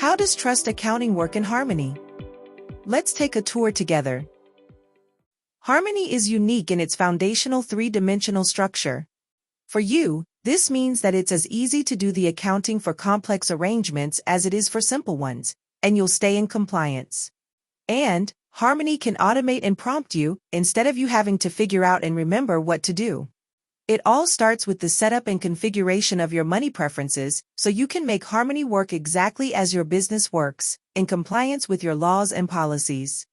How does trust accounting work in Harmony? Let's take a tour together. Harmony is unique in its foundational three-dimensional structure. For you, this means that it's as easy to do the accounting for complex arrangements as it is for simple ones, and you'll stay in compliance. And Harmony can automate and prompt you, instead of you having to figure out and remember what to do. It all starts with the setup and configuration of your money preferences, so you can make Harmony work exactly as your business works, in compliance with your laws and policies.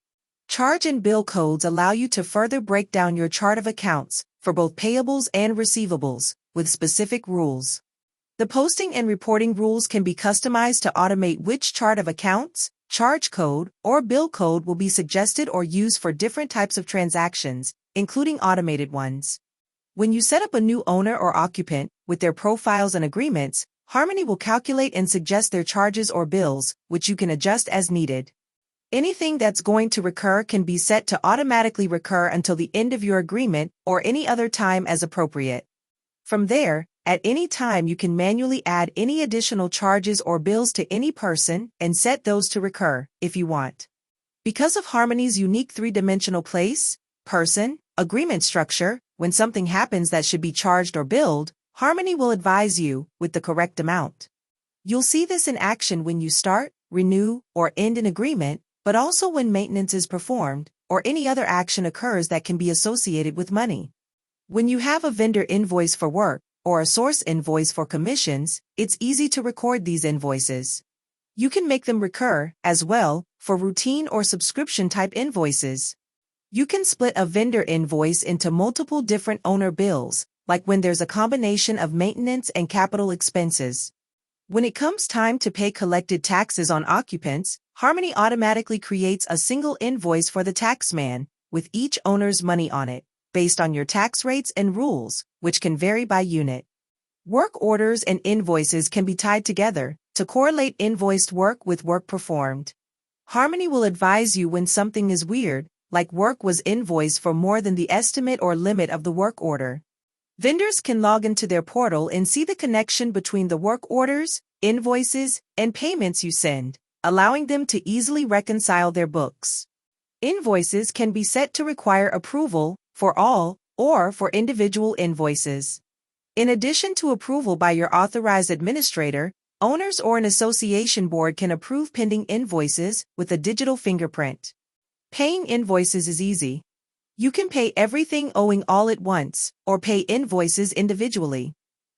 Charge and bill codes allow you to further break down your chart of accounts, for both payables and receivables, with specific rules. The posting and reporting rules can be customized to automate which chart of accounts, charge code, or bill code will be suggested or used for different types of transactions, including automated ones. When you set up a new owner or occupant, with their profiles and agreements, Harmony will calculate and suggest their charges or bills, which you can adjust as needed. Anything that's going to recur can be set to automatically recur until the end of your agreement or any other time as appropriate. From there, at any time you can manually add any additional charges or bills to any person and set those to recur, if you want. Because of Harmony's unique three-dimensional place, person, agreement structure, when something happens that should be charged or billed, Harmony will advise you with the correct amount. You'll see this in action when you start, renew, or end an agreement, but also when maintenance is performed, or any other action occurs that can be associated with money. When you have a vendor invoice for work, or a source invoice for commissions, it's easy to record these invoices. You can make them recur, as well, for routine or subscription-type invoices. You can split a vendor invoice into multiple different owner bills, like when there's a combination of maintenance and capital expenses. When it comes time to pay collected taxes on occupants, Harmony automatically creates a single invoice for the taxman, with each owner's money on it, based on your tax rates and rules, which can vary by unit. Work orders and invoices can be tied together to correlate invoiced work with work performed. Harmony will advise you when something is weird, like work was invoiced for more than the estimate or limit of the work order. Vendors can log into their portal and see the connection between the work orders, invoices, and payments you send, allowing them to easily reconcile their books. Invoices can be set to require approval for all or for individual invoices. In addition to approval by your authorized administrator, owners or an association board can approve pending invoices with a digital fingerprint. Paying invoices is easy. You can pay everything owing all at once, or pay invoices individually.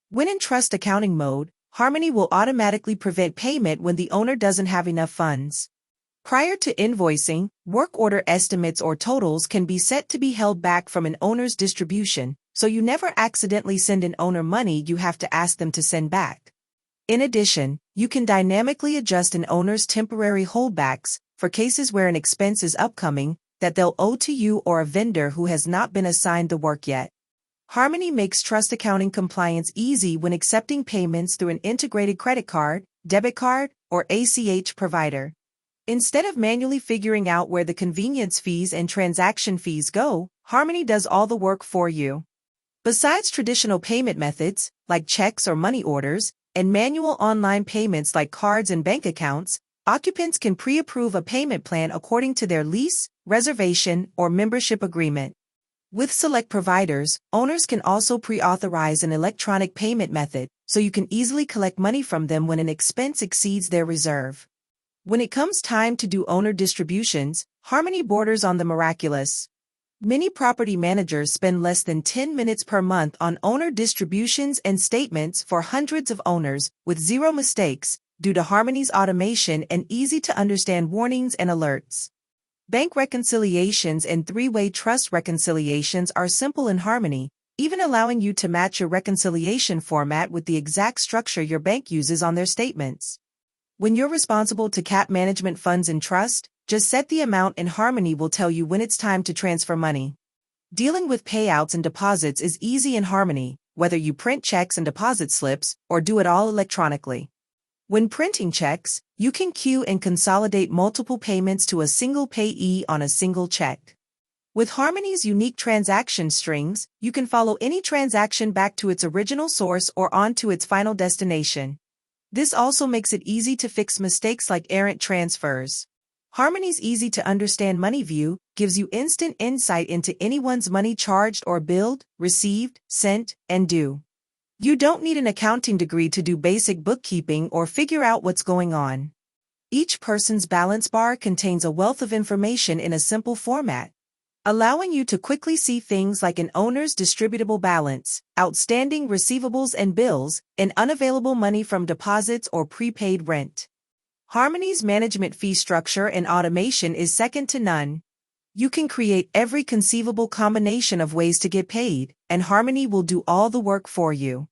When in trust accounting mode, Harmony will automatically prevent payment when the owner doesn't have enough funds. Prior to invoicing, work order estimates or totals can be set to be held back from an owner's distribution, so you never accidentally send an owner money you have to ask them to send back. In addition, you can dynamically adjust an owner's temporary holdbacks for cases where an expense is upcoming that they'll owe to you or a vendor who has not been assigned the work yet. Harmony makes trust accounting compliance easy when accepting payments through an integrated credit card, debit card, or ACH provider. Instead of manually figuring out where the convenience fees and transaction fees go, Harmony does all the work for you. Besides traditional payment methods, like checks or money orders, and manual online payments like cards and bank accounts, occupants can pre-approve a payment plan according to their lease, reservation, or membership agreement. With select providers, owners can also pre-authorize an electronic payment method, so you can easily collect money from them when an expense exceeds their reserve. When it comes time to do owner distributions, Harmony borders on the miraculous. Many property managers spend less than 10 minutes per month on owner distributions and statements for hundreds of owners, with zero mistakes, due to Harmony's automation and easy-to-understand warnings and alerts. Bank reconciliations and three-way trust reconciliations are simple in Harmony, even allowing you to match your reconciliation format with the exact structure your bank uses on their statements. When you're responsible to cap management funds in trust, just set the amount and Harmony will tell you when it's time to transfer money. Dealing with payouts and deposits is easy in Harmony, whether you print checks and deposit slips or do it all electronically. When printing checks, you can queue and consolidate multiple payments to a single payee on a single check. With Harmony's unique transaction strings, you can follow any transaction back to its original source or on to its final destination. This also makes it easy to fix mistakes like errant transfers. Harmony's easy-to-understand money view gives you instant insight into anyone's money charged or billed, received, sent, and due. You don't need an accounting degree to do basic bookkeeping or figure out what's going on. Each person's balance bar contains a wealth of information in a simple format, allowing you to quickly see things like an owner's distributable balance, outstanding receivables and bills, and unavailable money from deposits or prepaid rent. Harmony's management fee structure and automation is second to none. You can create every conceivable combination of ways to get paid, and Harmony will do all the work for you.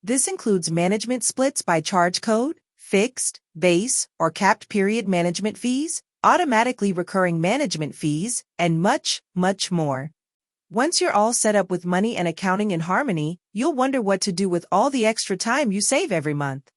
This includes management splits by charge code, fixed, base, or capped period management fees, automatically recurring management fees, and much, much more. Once you're all set up with money and accounting in Harmony, you'll wonder what to do with all the extra time you save every month.